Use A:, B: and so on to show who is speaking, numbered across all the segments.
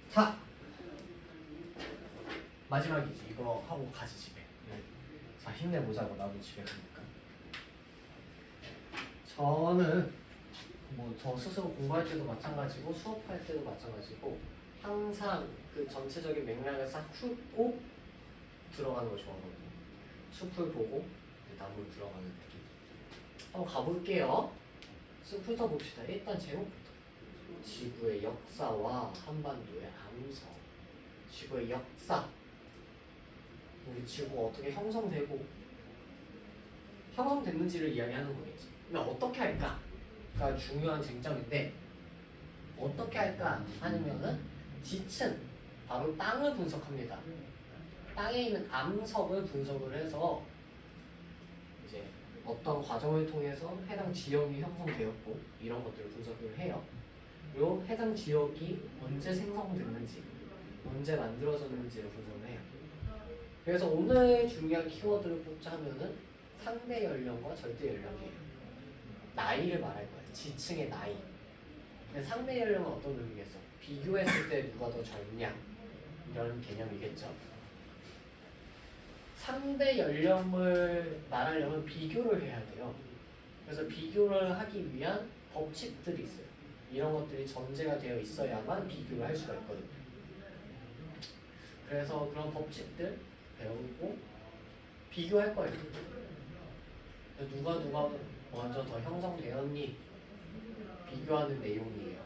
A: 자, 마지막이지. 이거 하고 가지 집에. 자, 힘내보자고. 나도 집에 가니까. 저는 뭐 저 스스로 공부할 때도 마찬가지고 수업할 때도 마찬가지고 항상 그 전체적인 맥락을 싹 훑고 들어가는 걸 좋아하거든요. 숲을 보고 나무를 들어가는 느낌. 한번 가볼게요. 숲 훑어봅시다. 일단 제목부터. 지구의 역사와 한반도의 암석. 지구의 역사. 우리 지구가 어떻게 형성됐는지를 이야기하는 거겠지. 근데 어떻게 할까가 중요한 쟁점인데 어떻게 할까 하면은 지층, 바로 땅을 분석합니다. 땅에 있는 암석을 분석을 해서 이제 어떤 과정을 통해서 해당 지역이 형성되었고 이런 것들을 분석을 해요. 그리고 해당 지역이 언제 생성됐는지, 언제 만들어졌는지를 분석을 해요. 그래서 오늘 중요한 키워드를 뽑자면은 상대 연령과 절대 연령이에요. 나이를 말할 거예요. 지층의 나이. 근데 상대 연령은 어떤 의미겠어? 비교했을 때 누가 더 젊냐 이런 개념이겠죠. 상대 연령을 말하려면 비교를 해야 돼요. 그래서 비교를 하기 위한 법칙들이 있어요. 이런 것들이 전제가 되어 있어야만 비교를 할 수가 있거든요. 그래서 그런 법칙들 배우고 비교할 거예요. 누가 먼저 더 형성되었니? 비교하는 내용이에요.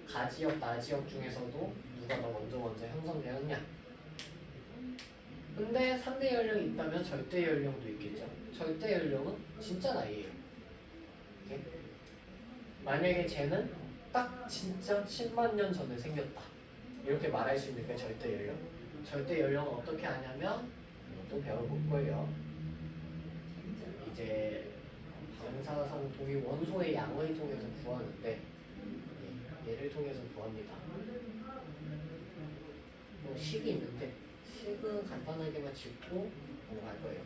A: 가지역, 나지역 중에서도 누가 더 먼저 형성되었냐? 근데 상대 연령이 있다면 절대 연령도 있겠죠. 절대 연령은 진짜 나이예요. 오케이? 만약에 쟤는 딱 진짜 10만 년 전에 생겼다. 이렇게 말할 수 있는 게 절대 연령. 절대 연령은 어떻게 하냐면 이것도 배워볼 거예요. 이제 방사성 동위 원소의 양을 통해서 구하는데 얘를 통해서 구합니다. 식이 있는데 식은 간단하게만 짚고 넘어갈 거예요.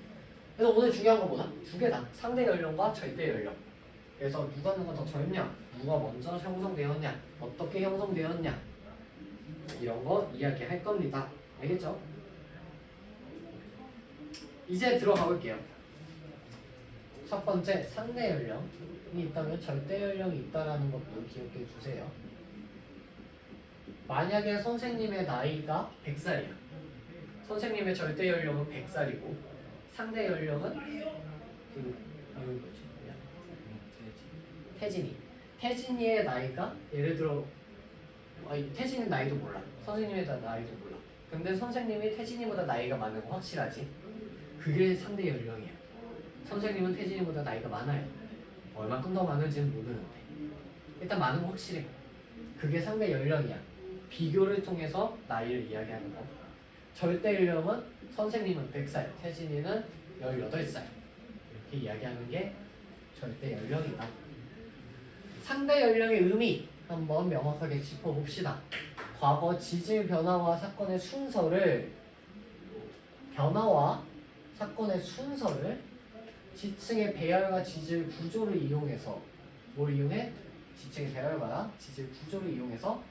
A: 그래서 오늘 중요한 거 뭐다? 두 개다. 상대 연령과 절대 연령. 그래서 누가 더 젊냐? 누가 먼저 형성되었냐? 어떻게 형성되었냐? 이런 거 이야기할 겁니다. 알겠죠? 이제 들어가 볼게요. 첫 번째, 상대 연령이 있다면 절대 연령이 있다라는 것도 기억해 주세요. 만약에 선생님의 나이가 100살이야. 선생님의 절대 연령은 100살이고 상대 연령은 태진이의 나이가 예를 들어 태진이 나이도 몰라. 선생님의 나이도 몰라. 근데 선생님이 태진이보다 나이가 많은 거 확실하지? 그게 상대 연령이야. 선생님은 태진이보다 나이가 많아요. 얼마큼 더 많은지는 모르는데 일단 많은 거 확실해. 그게 상대 연령이야. 비교를 통해서 나이를 이야기하는 거. 절대 연령은 선생님은 100살, 태진이는 18살 이렇게 이야기하는 게 절대 연령이다. 상대 연령의 의미 한번 명확하게 짚어봅시다. 과거 지질 변화와 사건의 순서를 지층의 배열과 지질 구조를 이용해서 뭘 이용해? 지층의 배열과 지질 구조를 이용해서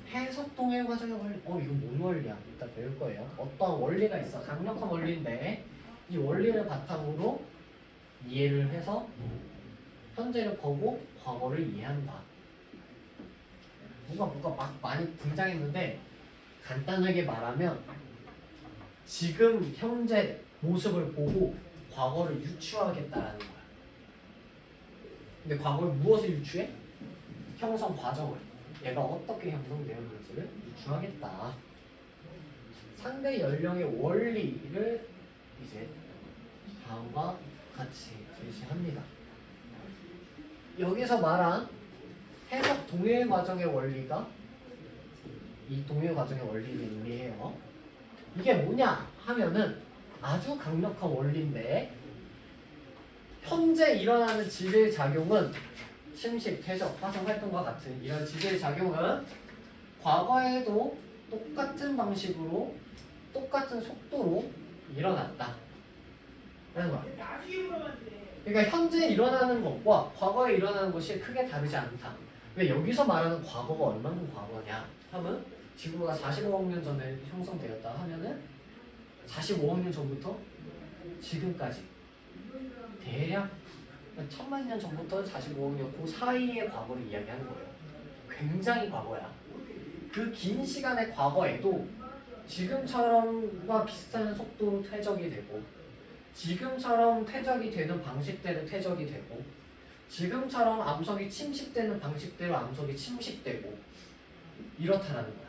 A: 해석 동일 과정의 원리. 이건 뭔 원리야? 이따 배울 거예요. 어떤 원리가 있어. 강력한 원리인데 이 원리를 바탕으로 이해를 해서 현재를 보고 과거를 이해한다. 뭐가 막 많이 등장했는데 간단하게 말하면 지금 현재 모습을 보고 과거를 유추하겠다라는 거야. 근데 과거를 무엇을 유추해? 형성 과정을. 얘가 어떻게 형성되었는지를 유추하겠다. 상대 연령의 원리를 이제 다음과 같이 제시합니다. 여기서 말한 해석 동일 과정의 원리가 이 동일 과정의 원리를 의미해요. 이게 뭐냐 하면은 아주 강력한 원리인데 현재 일어나는 지질 작용은 침식, 퇴적, 화성 활동과 같은 이런 지질 작용은 과거에도 똑같은 방식으로 똑같은 속도로 일어났다. 라는 거야. 그러니까 현재 일어나는 것과 과거에 일어나는 것이 크게 다르지 않다. 왜 여기서 말하는 과거가 얼마큼 과거냐 하면 지구가 45억 년 전에 형성되었다 하면은 45억 년 전부터 지금까지 대략 1000만 년 전부터 45억 년 그 사이의 과거를 이야기하는 거예요. 굉장히 과거야. 그 긴 시간의 과거에도 지금처럼과 비슷한 속도로 퇴적이 되고 지금처럼 퇴적이 되는 방식대로 퇴적이 되고 지금처럼 암석이 침식되는 방식대로 암석이 침식되고 이렇다라는 거야.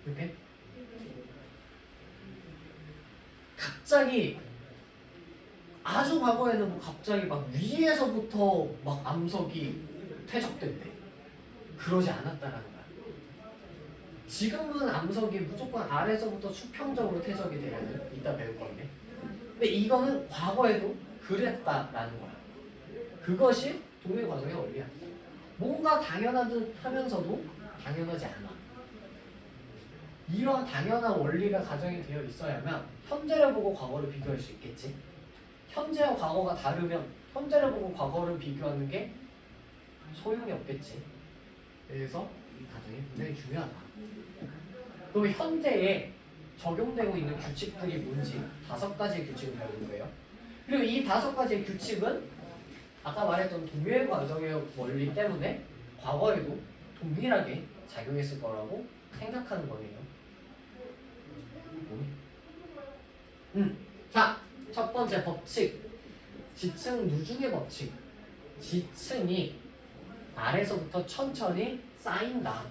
A: 이렇게 갑자기 아주 과거에는 뭐 갑자기 막 위에서부터 막 암석이 퇴적된대. 그러지 않았다라는 거야. 지금은 암석이 무조건 아래서부터 수평적으로 퇴적이 돼야 돼. 이따 배울 건데. 근데 이거는 과거에도 그랬다라는 거야. 그것이 동일 과정의 원리야. 뭔가 당연한 듯 하면서도 당연하지 않아. 이런 당연한 원리가 가정이 되어 있어야만 현재를 보고 과거를 비교할 수 있겠지. 현재와 과거가 다르면 현재를 보고 과거를 비교하는 게 소용이 없겠지. 그래서 이 가정이 굉장히 중요하다. 그럼 현재에 적용되고 있는 규칙들이 뭔지 5가지의 규칙을 배우는 거예요. 그리고 이 5가지의 규칙은 아까 말했던 동일 과정의 원리 때문에 과거에도 동일하게 작용했을 거라고 생각하는 거예요. 자, 첫 번째 법칙. 지층 누중의 법칙. 지층이 아래서부터 천천히 쌓인다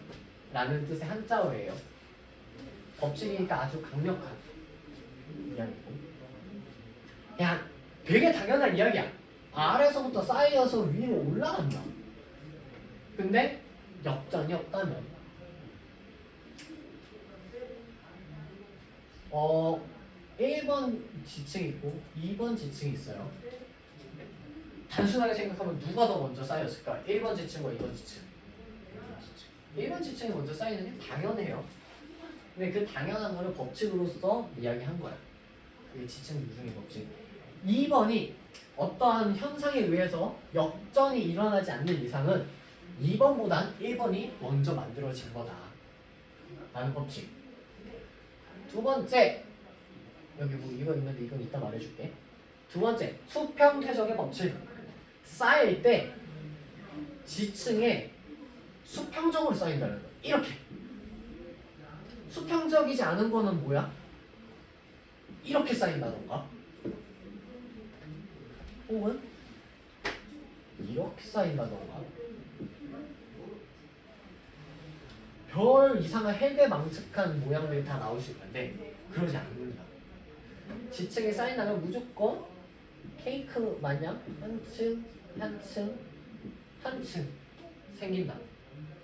A: 라는 뜻의 한자어예요. 법칙이니까 아주 강력한 이야기고 그냥 되게 당연한 이야기야. 아래서부터 쌓여서 위로 올라간다. 근데 역전이 없다면 1번 지층이 있고 2번 지층이 있어요. 단순하게 생각하면 누가 더 먼저 쌓였을까? 1번 지층과 2번 지층. 1번 지층이 먼저 쌓이는 게 당연해요. 근데 그 당연한 거를 법칙으로서 이야기한 거야. 그게 지층 누중의 법칙. 2번이 어떠한 현상에 의해서 역전이 일어나지 않는 이상은 2번보단 1번이 먼저 만들어진 거다 라는 법칙. 두 번째, 여기 뭐 이거 있는데 이건 이따 말해줄게. 두 번째, 수평 퇴적의 법칙. 쌓일 때 지층에 수평적으로 쌓인다는 거야. 이렇게. 수평적이지 않은 거는 뭐야? 이렇게 쌓인다던가 혹은 이렇게 쌓인다던가 별 이상한 해괴망측한 모양들이 다 나올 수 있는데 그러지 않는다. 지층에 쌓인다면 무조건 케이크 마냥 한 층 한 층 한 층 생긴다.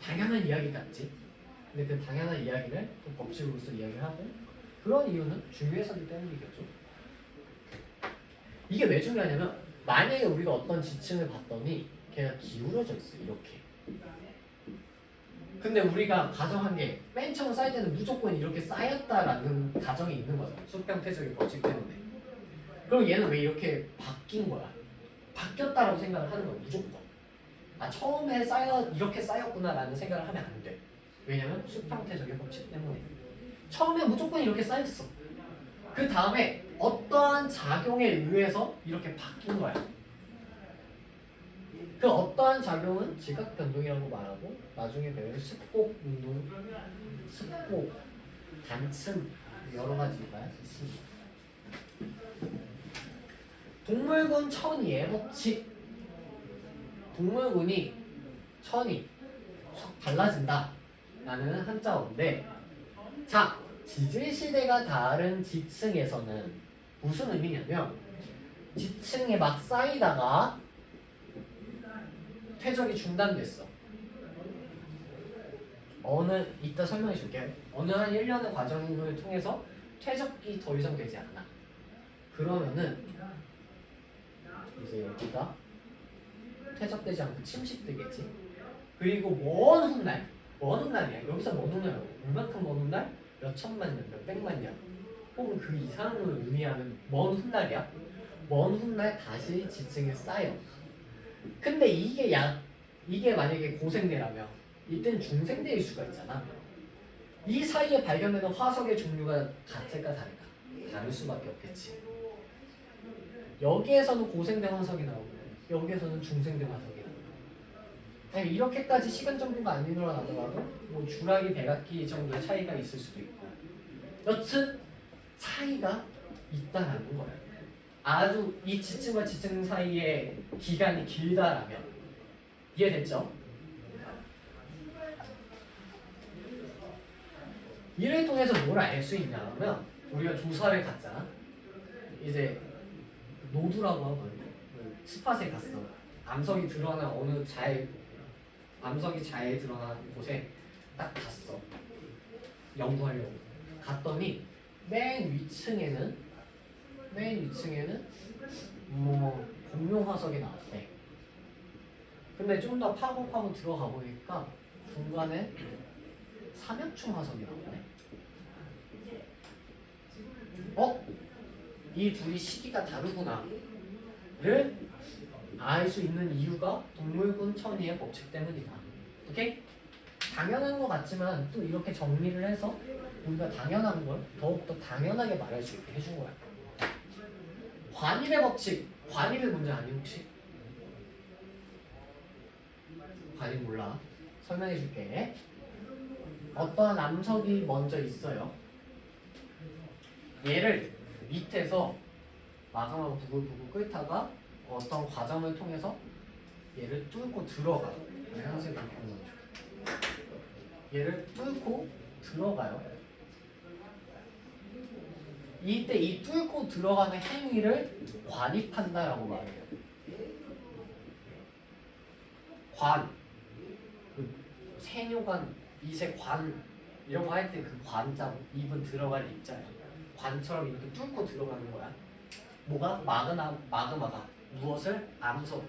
A: 당연한 이야기 같지? 근데 그 당연한 이야기를 또 법칙으로서 이야기를 하고 그런 이유는 중요해서기 때문이겠죠. 이게 왜 중요하냐면 만약에 우리가 어떤 지층을 봤더니 걔가 기울어져 있어 이렇게. 근데 우리가 가정한 게 맨 처음 쌓일 때는 무조건 이렇게 쌓였다라는 가정이 있는 거죠. 수평 퇴적의 법칙 때문에. 그럼 얘는 왜 이렇게 바뀐 거야? 바뀌었다라고 생각을 하는 거야 무조건. 아 처음에 이렇게 쌓였구나라는 생각을 하면 안 돼. 왜냐면 수평 퇴적의 법칙 때문에. 처음에 무조건 이렇게 쌓였어. 그 다음에 어떠한 작용에 의해서 이렇게 바뀐 거야. 그 어떠한 작용은 지각 변동이라고 말하고 나중에 배울 습곡 운동, 습곡, 단층 여러 가지가 있습니다. 동물군 천이의 법칙. 동물군이 천이 확 달라진다 라는 한자어인데 자, 지질시대가 다른 지층에서는 무슨 의미냐면 지층에 막 쌓이다가 퇴적이 중단됐어. 이따 설명해 줄게. 어느 한 1년의 과정을 통해서 퇴적이 더 이상 되지 않아. 그러면은 이제 여기가 퇴적되지 않고 침식되겠지. 그리고 먼 훗날이야. 여기서 먼 훗날, 얼만큼 먼 훗날? 몇 천만 년, 몇 백만 년, 혹은 그 이상을 의미하는 먼 훗날이야. 먼 훗날 다시 지층에 쌓여. 근데 이게 만약에 고생대라면 이때는 중생대일 수가 있잖아. 이 사이에 발견되는 화석의 종류가 같을까 다를까? 다를 수밖에 없겠지. 여기에서는 고생된 화석이 나오고 여기에서는 중생된 화석이 나오고 이렇게까지 시간 정도가 안 일어나더라도 뭐 주라기, 백악기 정도의 차이가 있을 수도 있고 여튼 차이가 있다라는 거예요. 아주 이 지층과 지층 사이의 기간이 길다라면 이해됐죠? 이를 통해서 뭘 알 수 있냐면 우리가 조사를 갔잖아. 이제 노두라고 하거든요. 스팟에 갔어. 암석이 드러난 어느 암석이 잘 드러난 곳에 딱 갔어. 연구하려고. 갔더니 맨 위층에는 뭐 공룡 화석이 나왔대. 근데 좀 더 파고 들어가 보니까 중간에 삼엽충 화석이 나오네. 이 둘이 시기가 다르구나를 알 수 있는 이유가 동물군 천이의 법칙 때문이다. 오케이? 당연한 것 같지만 또 이렇게 정리를 해서 우리가 당연한 걸 더욱더 당연하게 말할 수 있게 해준 거야. 관입의 법칙. 관입의 문제 아니 혹시? 관입 몰라. 설명해 줄게. 어떠한 암석이 먼저 있어요. 얘를 밑에서 마감하고 부글부글 끓다가 어떤 과정을 통해서 얘를 뚫고 들어가. 항상 이렇게 얘를 뚫고 들어가요. 이때 이 뚫고 들어가는 행위를 관입한다라고 말해요. 관, 세뇨관, 이세관 이런 거 할 때 그 관자 입은 들어갈 입자야. 관처럼 이렇게 뚫고 들어가는 거야. 뭐가? 마그마가 무엇을? 암석.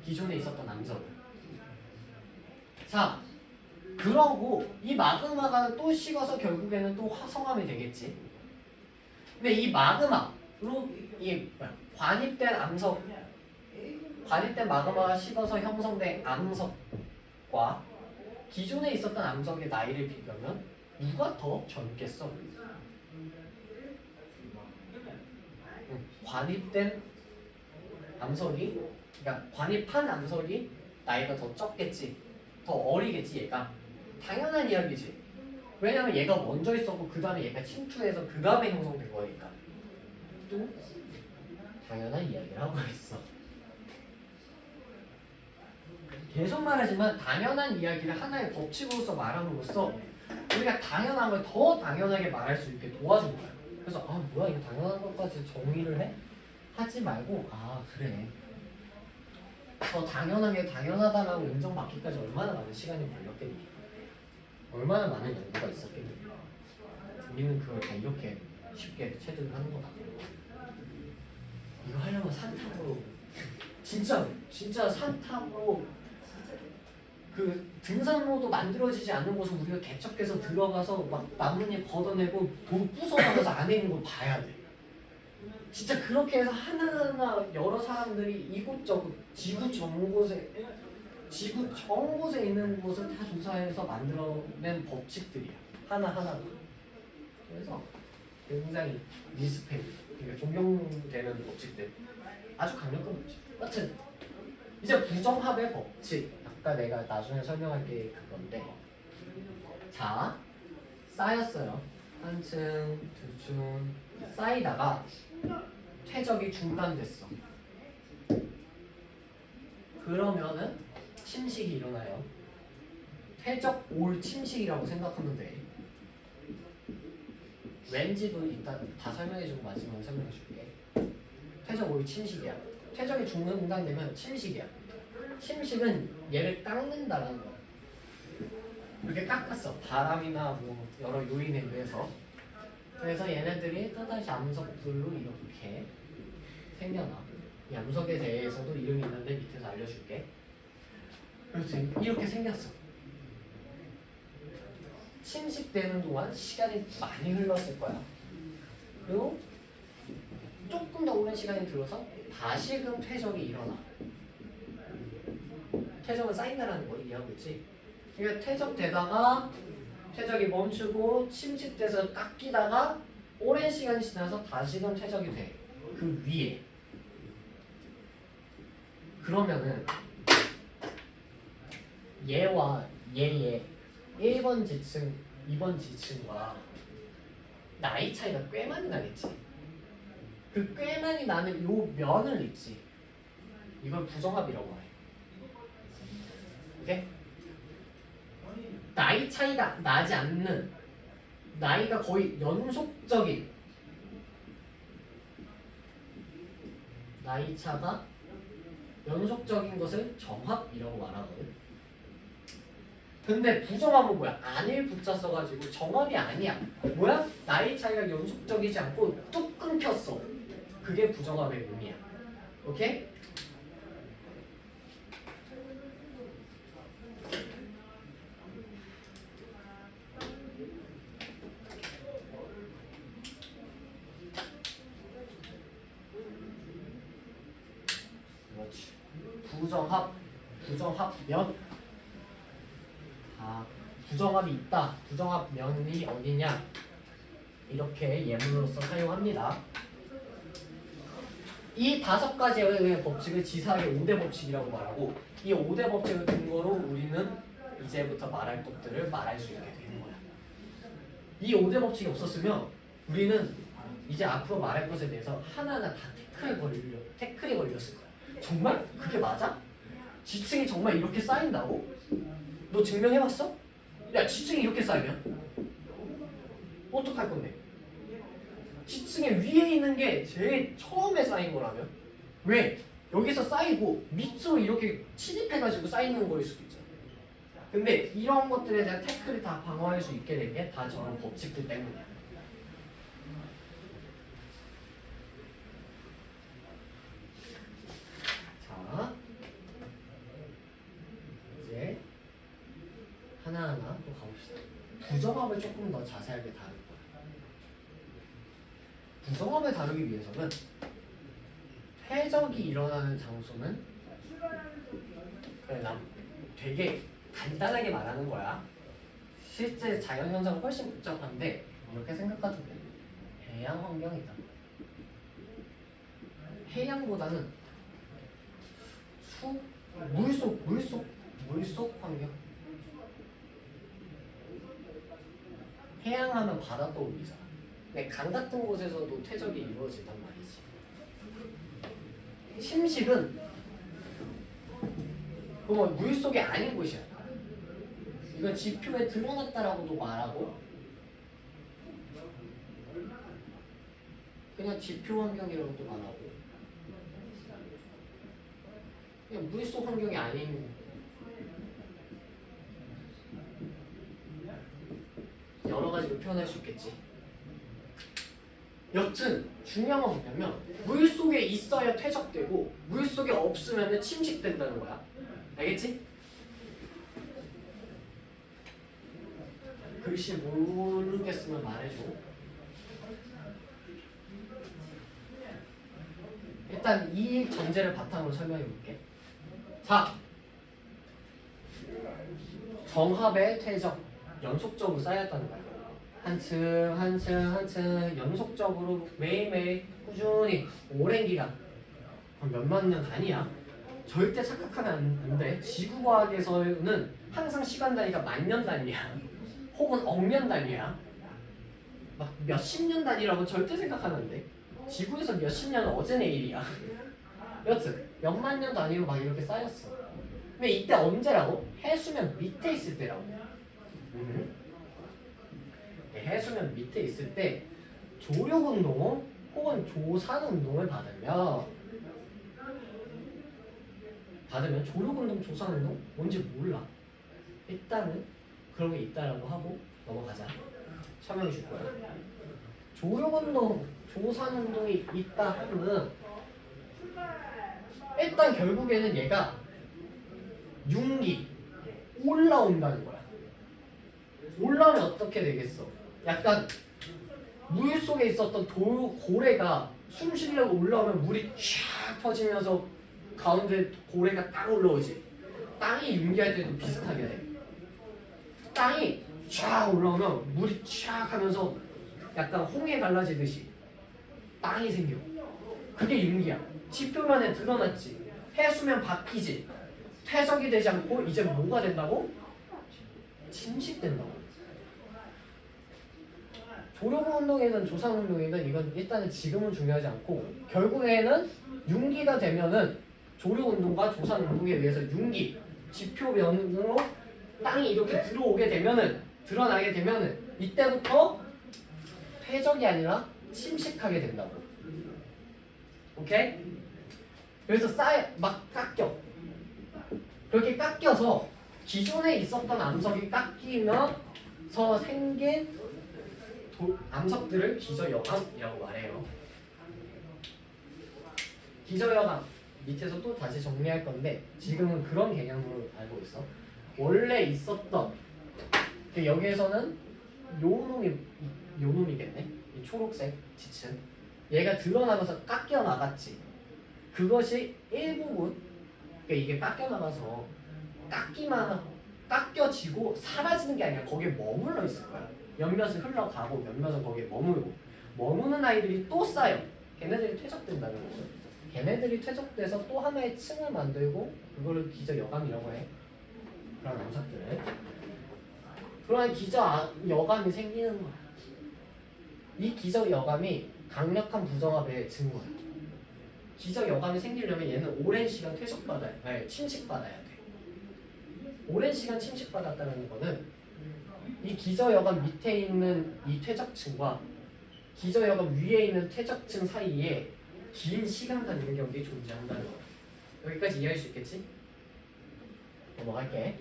A: 기존에 있었던 암석을. 자, 그러고 이 마그마가 또 식어서 결국에는 또 화성암이 되겠지. 근데 이 마그마로 이 관입된 마그마가 식어서 형성된 암석과 기존에 있었던 암석의 나이를 비교하면 누가 더 젊겠어? 관입된 암석이, 그러니까 관입한 암석이 나이가 더 적겠지, 더 어리겠지 얘가. 당연한 이야기지. 왜냐면 얘가 먼저 있었고 그 다음에 얘가 침투해서 그 다음에 형성된 거니까. 또 당연한 이야기를 하고 있어. 계속 말하지만 당연한 이야기를 하나의 법칙으로서 말함으로써 우리가 당연한 걸 더 당연하게 말할 수 있게 도와준 거야. 그래서 뭐야 이거 당연한 것까지 정의를 해? 하지 말고 그래. 더 당연하게 당연하다라고 인정받기까지 얼마나 많은 시간이 걸렸겠니? 얼마나 많은 연구가 있었겠니? 우리는 그걸 다 이렇게 쉽게 체득을 하는 거다. 이거 하려면 산탑으로 진짜 산탑으로 그 등산로도 만들어지지 않는 곳을 우리가 개척해서 들어가서 막 나뭇잎 걷어내고 돌 부숴나가서 안에 있는 걸 봐야 돼. 진짜 그렇게 해서 하나하나 여러 사람들이 이곳저곳 지구 전 곳에 있는 곳을 다 조사해서 만들어낸 법칙들이야. 하나하나. 그래서 굉장히 리스펙, 그러니까 존경되는 법칙들. 아주 강력한 법칙. 여튼 이제 부정합의 법칙. 아까 내가 나중에 설명할 게 그건데, 자, 쌓였어요. 한 층, 두 층 쌓이다가 퇴적이 중단됐어. 그러면은 침식이 일어나요. 퇴적 올 침식이라고 생각하면 돼. 왠지도 이따 다 설명해주고 마지막에 설명해줄게. 퇴적 올 침식이야. 퇴적이 중단되면 침식이야. 침식은 얘를 깎는다라는 거야. 이렇게 깎았어. 바람이나 뭐 여러 요인에 의해서. 그래서 얘네들이 또다시 암석들로 이렇게 생겨나. 이 암석에 대해서도 이름이 있는데 밑에서 알려줄게. 그래서 이렇게 생겼어. 침식되는 동안 시간이 많이 흘렀을 거야. 그리고 조금 더 오랜 시간이 들어서 다시금 퇴적이 일어나. 퇴적은 쌓인다라는 거 이해하고 있지? 그러니까 퇴적되다가 퇴적이 멈추고 침식돼서 깎이다가 오랜 시간이 지나서 다시금 퇴적이 돼. 그 위에. 그러면은 얘와 얘의 1번 지층, 2번 지층과 나이 차이가 꽤 많이 나겠지. 그 꽤 많이 나는 요 면을 있지. 이걸 부정합이라고 해. 오케이? 나이 차이가 나지 않는, 나이가 거의 연속적인 나이 차가 연속적인 것을 정합이라고 말하거든. 근데 부정합은 뭐야? 안일 붙자 써가지고 정합이 아니야. 뭐야? 나이 차이가 연속적이지 않고 뚝 끊겼어. 그게 부정합의 의미야. 오케이? 그렇지. 부정합면. 부정합이 있다. 부정합면이 어디냐? 이렇게 예문으로서 사용합니다. 이 5가지의 법칙을 지사하게 5대 법칙이라고 말하고, 이 5대 법칙을 근거로 우리는 이제부터 말할 것들을 말할 수 있게 되는 거야. 이 5대 법칙이 없었으면 우리는 이제 앞으로 말할 것에 대해서 하나하나 다 태클이 걸렸을 거야. 정말? 그게 맞아? 지층이 정말 이렇게 쌓인다고? 너 증명해봤어? 야, 지층이 이렇게 쌓이면? 어떡할 건데? 지층에 위에 있는 게 제일 처음에 쌓인 거라면? 왜? 여기서 쌓이고 밑으로 이렇게 침입해가지고 쌓이는 거일 수도 있잖아. 근데 이런 것들에 대한 태클을 다 방어할 수 있게 된 게 다 저런 법칙들 때문이야. 자, 이제 하나하나 또 가봅시다. 부정합을 조금 더 자세하게 다룰 거야. 부정합을 다루기 위해서는 퇴적이 일어나는 장소는 그래, 난 되게 간단하게 말하는 거야. 실제 자연현상은 훨씬 복잡한데 이렇게 생각하면 돼. 해양 환경이다. 해양보다는 물속 환경. 해양하면 바다 떠올리잖아. 근데 강 같은 곳에서도 퇴적이 이루어진단 말이지. 침식은 그건 물속이 아닌 곳이야. 이건 지표에 드러났다라고도 말하고, 그냥 지표 환경이라고도 말하고, 그냥 물속 환경이 아닌 여러 가지로 표현할 수 있겠지. 여튼 중요한 건 뭐냐면 물속에 있어야 퇴적되고 물속에 없으면 침식된다는 거야. 알겠지? 글씨 모르겠으면 말해줘. 일단 이 전제를 바탕으로 설명해 볼게. 자, 정합의 퇴적 연속적으로 쌓였다는 거야. 한층 연속적으로 매일매일 꾸준히 오랜 기간, 몇만 년 단위야. 절대 착각하면 안 돼. 지구과학에서는 항상 시간 단위가 만년 단위야. 혹은 억년 단위야. 막 몇십 년 단위라고 절대 생각하면 안 돼. 지구에서 몇십 년은 어제 내일이야. 여튼 몇만 년 단위로 막 이렇게 쌓였어. 근데 이때 언제라고? 해수면 밑에 있을 때라고. 해수면 밑에 있을 때 조력운동 혹은 조산운동을 받으면 조력운동, 조산운동 뭔지 몰라. 일단은 그런 게 있다라고 하고 넘어가자. 설명해 줄 거야. 조력운동, 조산운동이 있다 하면 일단 결국에는 얘가 융기 올라온다는 거야. 올라오면 어떻게 되겠어? 약간 물 속에 있었던 고래가 숨 쉬려고 올라오면 물이 쫙 퍼지면서 가운데 고래가 딱 올라오지. 땅이 융기할 때도 비슷하게 돼. 땅이 쫙 올라오면 물이 쫙 하면서 약간 홍해 갈라지듯이 땅이 생겨. 그게 윤기야. 지표면에 드러났지. 해수면 바뀌지. 퇴적이 되지 않고 이제 뭐가 된다고? 침식된다고. 조력운동이든 조산운동이든 이건 일단은 지금은 중요하지 않고 결국에는 윤기가 되면은 조력운동과 조산운동에 의해서 윤기, 지표면으로 땅이 이렇게 들어오게 되면은 드러나게 되면은 이때부터 퇴적이 아니라 침식하게 된다고. 오케이? 그래서 막 깎여. 그렇게 깎여서 기존에 있었던 암석이 깎이면서 생긴 암석들을 기저여감이라고 말해요. 기저여감 밑에서 또 다시 정리할 건데 지금은 그런 개념으로 알고 있어. 원래 있었던 여기에서는 요놈이겠네. 이 초록색 지층 얘가 드러나면서 깎여 나갔지. 그것이 일부분 이게 깎여 나가서 깎여지고 사라지는 게 아니라 거기에 머물러 있을 거야. 몇몇은 흘러가고 몇몇은 거기에 머물고 머무는 아이들이 또 쌓여. 걔네들이 퇴적된다는 거죠. 걔네들이 퇴적돼서 또 하나의 층을 만들고 그거를 기저여감이라고 해. 그런 암석들을. 그러한 기저여감이 생기는 거야. 이 기저여감이 강력한 부정합의 증거야. 기저여감이 생기려면 얘는 오랜 시간 침식받아야 돼. 오랜 시간 침식받았다는 거는 이 기저여감 밑에 있는 이 퇴적층과 기저여감 위에 있는 퇴적층 사이에 긴 시간과 간격이 존재한다는 거야. 여기까지 이해할 수 있겠지? 넘어갈게.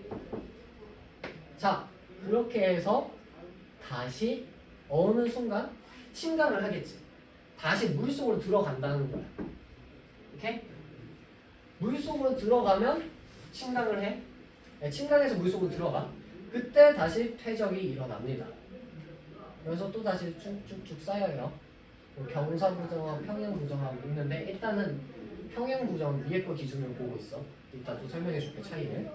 A: 자, 그렇게 해서 다시 어느 순간 침강을 하겠지. 다시 물속으로 들어간다는 거야. 오케이? 물속으로 들어가면 침강을 해. 침강해서 물속으로 들어가. 그때 다시 퇴적이 일어납니다. 그래서 또 다시 쭉쭉쭉 쌓여요. 경사부정하고 평형부정하고 있는데 일단은 평형부정 위에 거 기준으로 보고 있어. 이따 또 설명해 줄게 차이를.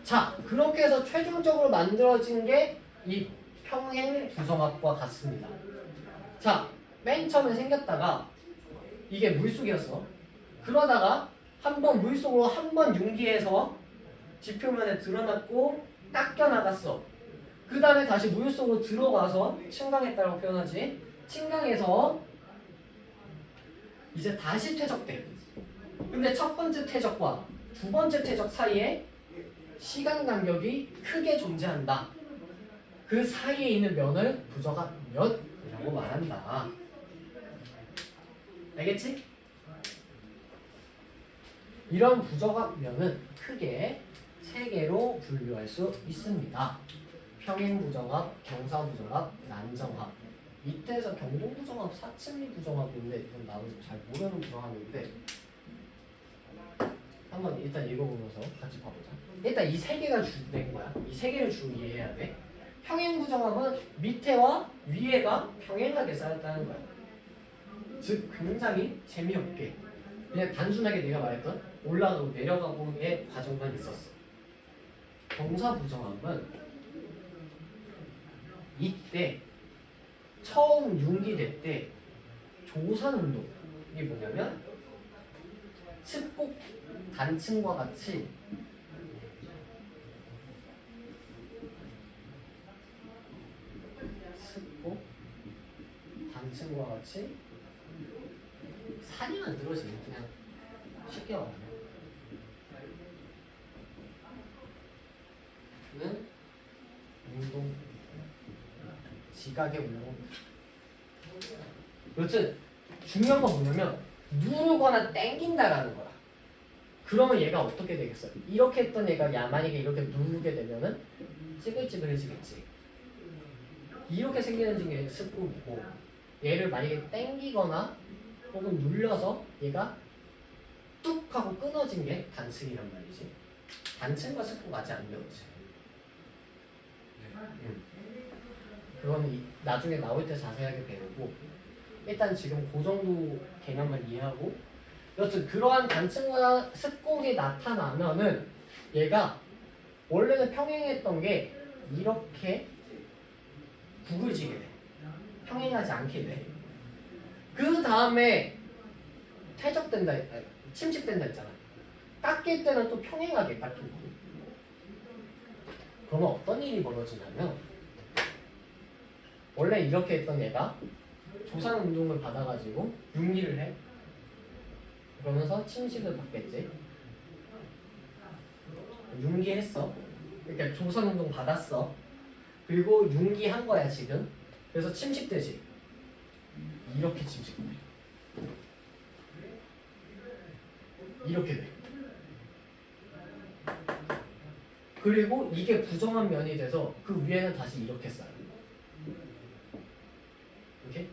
A: 자, 그렇게 해서 최종적으로 만들어진 게 이 평행부정합과 같습니다. 자, 맨 처음에 생겼다가 이게 물속이었어. 그러다가 한번 물속으로 한번 융기해서 지표면에 드러났고 깎여 나갔어. 그 다음에 다시 물속으로 들어가서 침강했다고 표현하지. 침강해서 이제 다시 퇴적돼. 근데 첫 번째 퇴적과 두 번째 퇴적 사이에 시간 간격이 크게 존재한다. 그 사이에 있는 면을 부정합면이라고 말한다. 알겠지? 이런 부정합면은 크게 세 개로 분류할 수 있습니다. 평행부정합, 경사부정합, 난정합. 밑에서 경동부정합, 사침리부정합인데 이건 나도 잘 모르는 부정합인데 한번 일단 읽어보면서 같이 봐보자. 일단 이 세 개가 주된 거야. 이 세 개를 주로 이해해야 돼. 평행부정합은 밑에와 위에가 평행하게 쌓였다는 거야. 즉 굉장히 재미없게 그냥 단순하게 내가 말했던 올라가고 내려가고의 과정만 있었어. 경사부정합은 이때 처음 융기될 때 조산운동 이게 뭐냐면 습곡 단층과 같이 습곡 단층과 같이 산이 만들어지는 그냥 쉽게 말하면 는 운동 지각의 운동. 여튼 중요한 건 뭐냐면 누르거나 땡긴다라는 거야. 그러면 얘가 어떻게 되겠어요? 이렇게 했던 얘가 만약에 이렇게 누르게 되면은 찌글찌글해지겠지. 이렇게 생기는 게 습곡이고 얘를 만약에 땡기거나 혹은 눌려서 얘가 뚝 하고 끊어진 게 단층이란 말이지. 단층과 습곡 아직 안 배웠지. 그건 나중에 나올 때 자세하게 배우고 일단 지금 그 정도 개념만 이해하고 여튼 그러한 단층과 습곡이 나타나면은 얘가 원래는 평행했던 게 이렇게 구부러지게 돼. 평행하지 않게 돼. 그 다음에 퇴적된다, 아니, 침식된다 했잖아. 깎일 때는 또 평행하게 깎이고. 그러면 어떤 일이 벌어지냐면 원래 이렇게 했던 얘가 조산 운동을 받아가지고 융기를 해. 그러면서 침식을 받겠지. 융기했어. 그러니까 조산 운동 받았어. 그리고 융기한 거야 지금. 그래서 침식되지. 이렇게 침식돼. 이렇게 돼. 그리고 이게 부정한 면이 돼서 그 위에는 다시 이렇게 쌓여. 이렇게?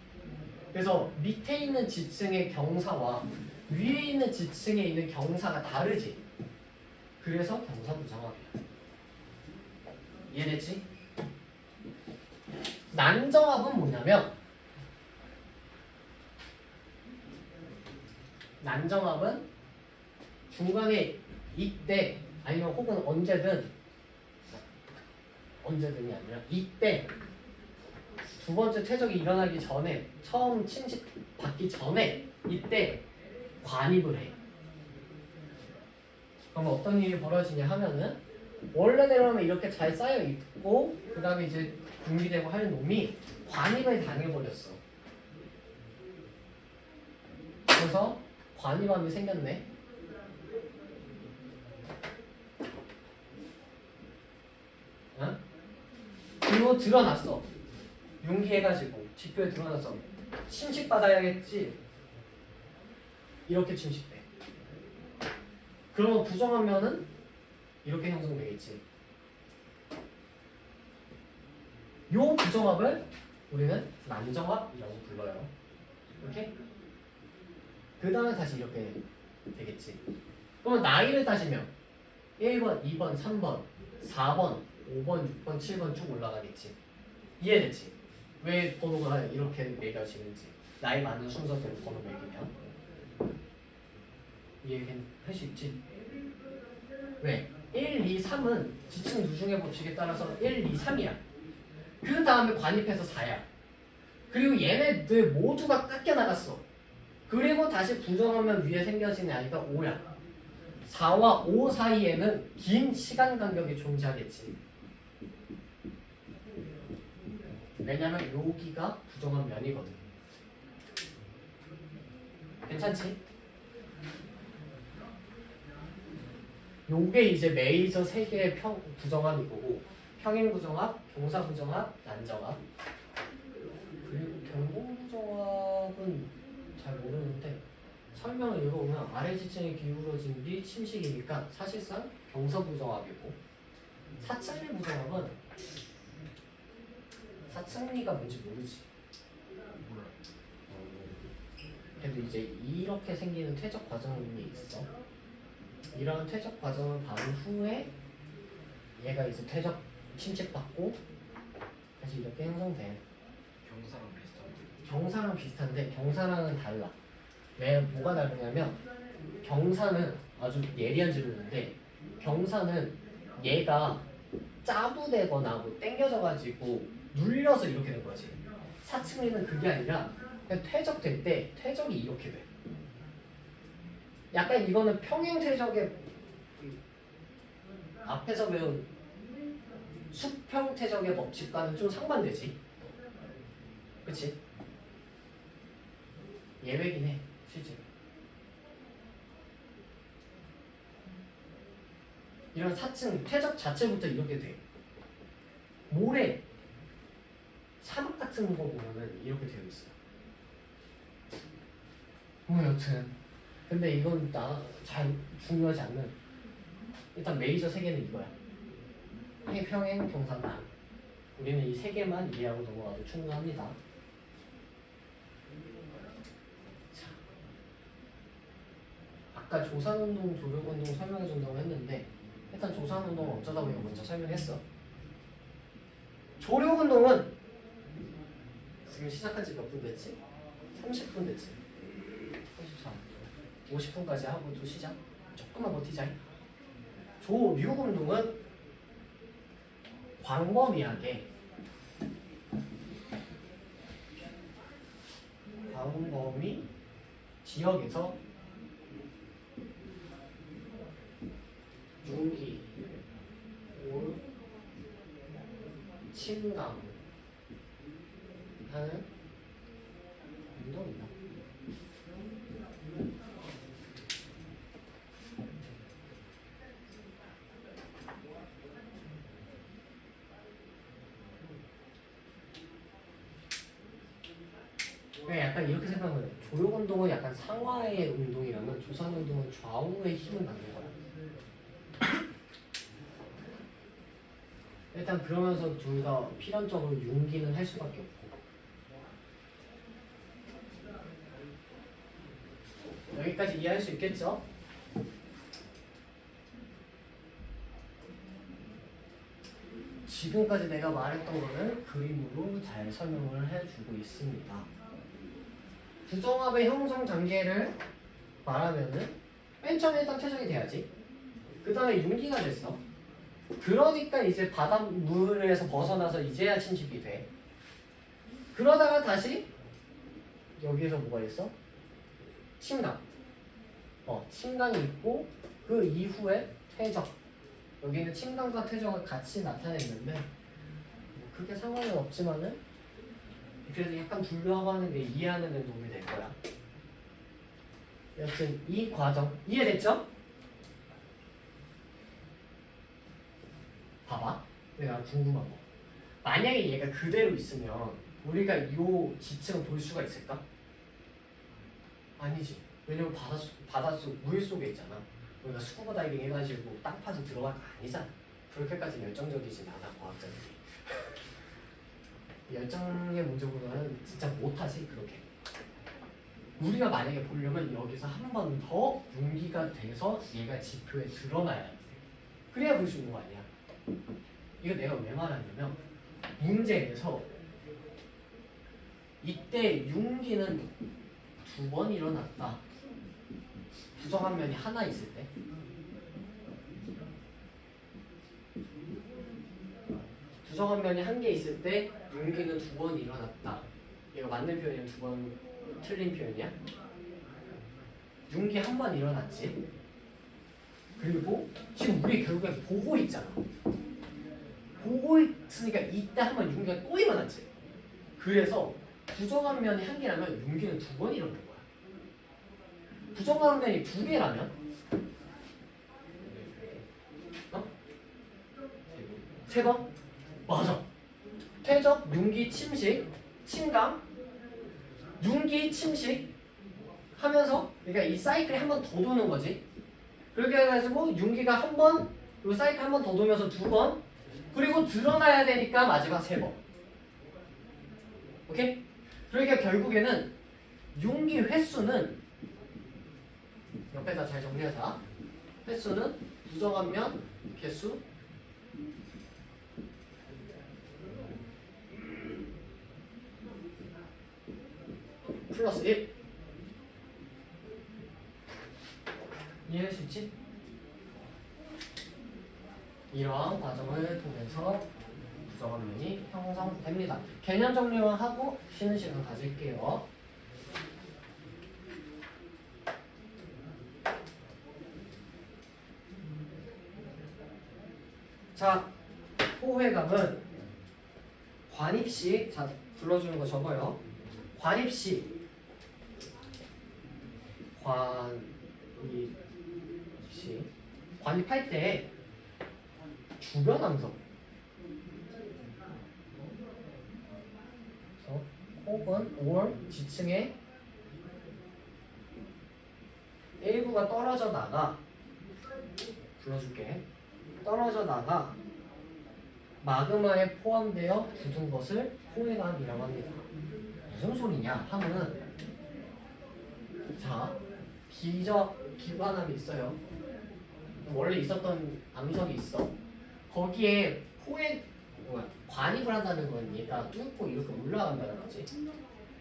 A: 그래서 밑에 있는 지층의 경사와 위에 있는 지층에 있는 경사가 다르지. 그래서 경사 부정합이야. 이해됐지? 난정합은 뭐냐면 난정합은 중간에 이때 아니면 혹은 언제든이 아니라 이때 두 번째 퇴적이 일어나기 전에 처음 침식 받기 전에 이때 관입을 해. 그러면 어떤 일이 벌어지냐 하면은 원래대로면 이렇게 잘 쌓여 있고 그 다음에 이제 분비되고 하는 놈이 관입을 당해버렸어. 그래서 관입암이 생겼네. 어? 그리고 드러났어. 융기해가지고 지표에 드러나서 침식받아야겠지. 이렇게 침식돼. 그러면 부정하면은 이렇게 형성되겠지. 요 부정합을 우리는 난정합이라고 불러요. 이렇게? 그 다음에 다시 이렇게 되겠지. 그러면 나이를 따지면 1번, 2번, 3번, 4번, 5번, 6번, 7번 쭉 올라가겠지. 이해됐지? 왜 번호가 이렇게 매겨지는지. 나이 많은 순서대로 번호 매기면 이해할 수 있지? 왜? 1, 2, 3은 지층 누중의 법칙에 따라서 1, 2, 3이야. 그 다음에 관입해서 4야. 그리고 얘네들 모두가 깎여 나갔어. 그리고 다시 부정하면 위에 생겨지는 아이가 5야. 4와 5 사이에는 긴 시간 간격이 존재하겠지. 왜냐면 여기가 부정한 면이거든. 괜찮지? 요게 이제 메이저 3개의 부정합이 거고 평행 부정합, 경사 부정합, 난정합. 그리고 경공 부정합은 잘 모르는데 설명을 읽어보면 아래 지층이 기울어진 뒤 침식이니까 사실상 경사 부정합이고 사층리 부정합은 사층리가 뭔지 모르지. 그래도 이제 이렇게 생기는 퇴적 과정이 있어. 이런 퇴적 과정을 받은 후에 얘가 이제 퇴적 침식받고 다시 이렇게 형성돼.
B: 경사랑 비슷한데.
A: 경사랑 비슷한데 경사랑은 달라. 왜 뭐가 다르냐면 경사는 아주 예리한 질문인데 경사는 얘가 짜부되거나 뭐 당겨져가지고 눌려서 이렇게 된 거지. 사층리는 그게 아니라 그냥 퇴적될 때 퇴적이 이렇게 돼. 약간 이거는 평행 퇴적의 앞에서 배운 수평 퇴적의 법칙과는 좀 상반되지. 그치? 예외긴 해, 실제로. 이런 사층, 퇴적 자체부터 이렇게 돼. 모래, 사막 같은 거 보면은 이렇게 되어 있어. 뭐 여튼. 근데 이건 잘 중요하지 않는. 일단 메이저 3개는 이거야. 평행, 경사, 난. 우리는 이 3개만 이해하고 넘어가도 충분합니다. 자, 아까 조산운동, 조력운동 설명해준다고 했는데 일단 조산운동은 어쩌다 보니까 먼저 설명했어. 조력운동은 지금 시작한 지 몇 분 됐지? 30분 됐지? 33. 50분까지 하고 또 시작. 조금만 버티자. 조력운동은 광범위하게 광범위 지역에서 용기, 올, 침강 하는 운동이다. 약간 이렇게 생각하면 돼. 조력 운동은 약간 상하의 운동이라면 조산 운동은 좌우의 힘을 받는 거야. 일단 그러면서 둘 다 필연적으로 융기는 할 수밖에 없고. 여기까지 이해할 수 있겠죠? 지금까지 내가 말했던 거는 그림으로 잘 설명을 해주고 있습니다. 부정합의 형성 단계를 말하면은 맨 처음에 일단 퇴적이 돼야지. 그 다음에 융기가 됐어. 그러니까 이제 바닷물에서 벗어나서 이제야 침식이 돼. 그러다가 다시 여기에서 뭐가 있어? 침강. 침강이 있고 그 이후에 퇴적. 여기는 침강과 퇴적을 같이 나타냈는데 뭐 크게 상관은 없지만은 그래도 약간 분류하고 하는 게 이해하는 데 도움이 될 거야. 여튼 이 과정 이해됐죠? 봐봐. 내가 궁금한 거. 만약에 얘가 그대로 있으면 우리가 이 지층을 볼 수가 있을까? 아니지. 왜냐면 바닷속 물 속에 있잖아. 우리가 스쿠버 다이빙 해가지고 땅 파서 들어갈 거 아니잖아. 그렇게까지 열정적이진 않아 과학자들이. 열정의 문제보다는 진짜 못하지 그렇게. 우리가 만약에 보려면 여기서 한 번 더 융기가 돼서 얘가 지표에 드러나야 돼. 그래야 볼 수 있는 거 아니야. 이거 내가 왜 말하냐면 문제에서 이때 융기는 2번 일어났다. 부정한 면이 하나 있을 때. 부정한 면이 한 개 있을 때 융기는 2번 일어났다. 이거 맞는 표현이야? 2번 틀린 표현이야? 융기 한 번 일어났지. 그리고 지금 우리 결국에 보고 있잖아. 보고 있으니까 이때 한 번 융기가 또 일어났지. 그래서 부정한 면이 한 개라면 융기는 2번 일어난 거야. 부정한 면이 2개라면 3번? 맞아. 퇴적, 융기, 침식, 침강, 융기, 침식 하면서 그러니까 이 사이클이 한 번 더 도는 거지. 그렇게 해가지고 융기가 한 번, 그리고 사이클 한 번 더 돌면서 2번, 그리고 드러나야 되니까 마지막 3번. 오케이? 그러니까 결국에는 융기 횟수는 옆에다 잘 정리하자. 횟수는 부정한 면 개수 플러스 1. 이해할 수 있지? 이러한 과정을 통해서 부정한 면이 형성됩니다. 개념 정리만 하고 쉬는 시간 가질게요. 자, 호회감은 관입시, 자 불러주는 거 적어요. 관입시, 관입할 때 주변 함성 혹은 or 지층의 일부가 떨어져 나가 불러줄게. 떨어져 나가 마그마에 포함되어 굳은 것을 호회감이라고 합니다. 무슨 소리냐 하면 자 기관함이 있어요. 원래 있었던 암석이 있어. 거기에 관입을 한다는 건 얘가 뚫고 이렇게 올라간다는 거지.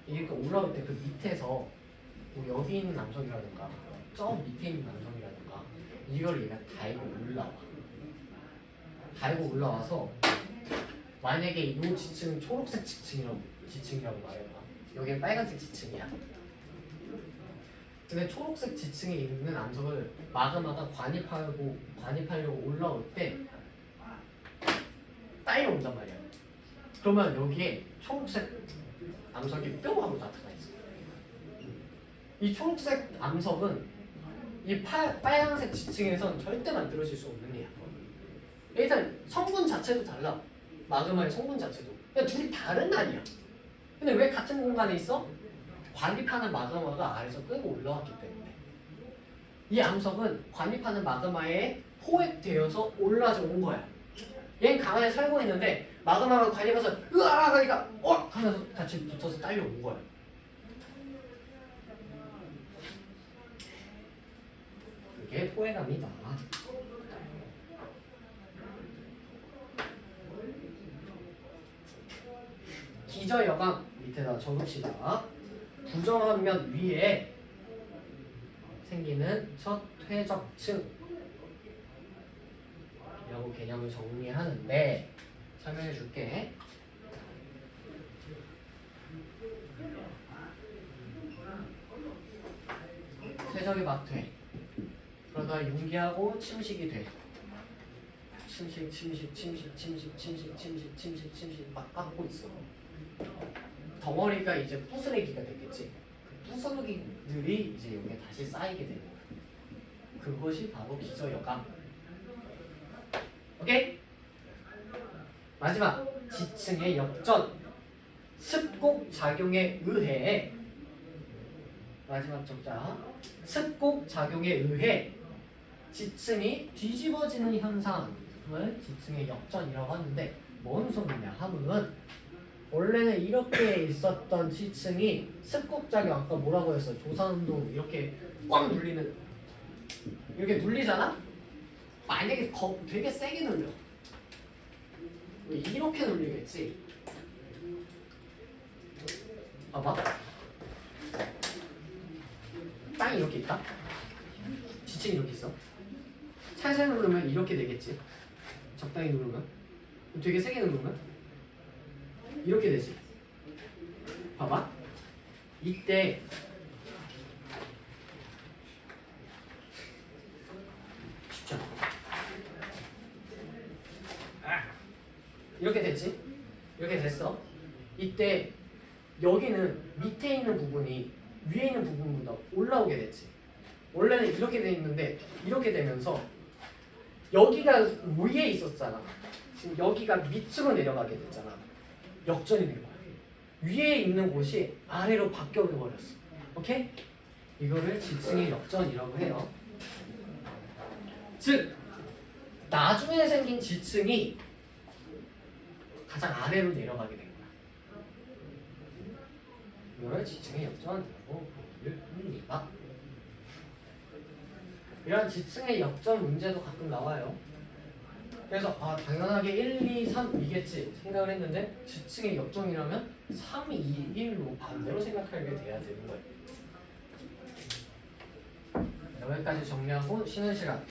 A: 이렇게 올라올 때 그 밑에서 뭐 여기 있는 암석이라든가 저 밑에 있는 암석이라든가 이걸 얘가 달고 올라와. 달고 올라와서 만약에 이 지층은 초록색 지층이라고 말해봐. 여기는 빨간색 지층이야. 근데 초록색 지층에 있는 암석을 마그마가 관입하려고 올라올 때 딸려온단 말이야. 그러면 여기에 초록색 암석이 뿅 하고 나타나 있어. 이 초록색 암석은 이 빨간색 지층에선 절대 만들어질 수 없는 애야. 일단 성분 자체도 달라. 마그마의 성분 자체도. 그냥 둘이 다른 날이야. 근데 왜 같은 공간에 있어? 관입하는 마그마가 아래에서 끌고 올라왔기 때문에. 이 암석은 관입하는 마그마에 포획되어서 올라져 온 거야. 얘는 가만히 살고 있는데 마그마가 관입해서 으아 하니까 하면서 같이 붙어서 딸려온 거야. 그게 포획합니다. 기저여광 밑에다 적읍시다. 부정한 면 위에 생기는 첫 퇴적층 이라고 개념을 정리하는데 설명해 줄게. 퇴적이 막 돼. 그러다 융기하고 침식이 돼. 침식 막 깎고 있어. 덩어리가 이제 부스러기가 되겠지. 그 부스러기들이 이제 여기에 다시 쌓이게 되는 거야. 그것이 바로 기저여광. 오케이? 마지막 지층의 역전 습곡 작용에 의해 마지막 적자 습곡 작용에 의해 지층이 뒤집어지는 현상을 지층의 역전이라고 하는데 뭔 소리냐 하면 원래는 이렇게 있었던 지층이 습곡작용 아까 뭐라고 했어? 조산운동 이렇게 꽉 눌리는 이렇게 눌리잖아? 만약에 되게 세게 눌려 이렇게 눌리겠지? 봐봐 땅이 이렇게 있다? 지층이 이렇게 있어 살살 누르면 이렇게 되겠지? 적당히 누르면 되게 세게 누르면 이렇게 되지. 봐봐. 이때 쉽지 않아. 이렇게 됐지? 이렇게 됐어. 이때 여기는 밑에 있는 부분이 위에 있는 부분보다 올라오게 됐지. 원래는 이렇게 돼 있는데 이렇게 되면서 여기가 위에 있었잖아. 지금 여기가 밑으로 내려가게 됐잖아. 역전이 된 거야. 위에 있는 곳이 아래로 바뀌어 버렸어. 오케이? 이거를 지층의 역전이라고 해요. 즉 나중에 생긴 지층이 가장 아래로 내려가게 된 거야. 이걸 지층의 역전이라고 부릅니다. 이런 지층의 역전 문제도 가끔 나와요. 그래서 당연하게 1, 2, 3이겠지 생각을 했는데 지층의 역전이라면 3, 2, 1로 반대로 생각하게 돼야 되는 거예요. 여기까지 정리하고 쉬는 시간.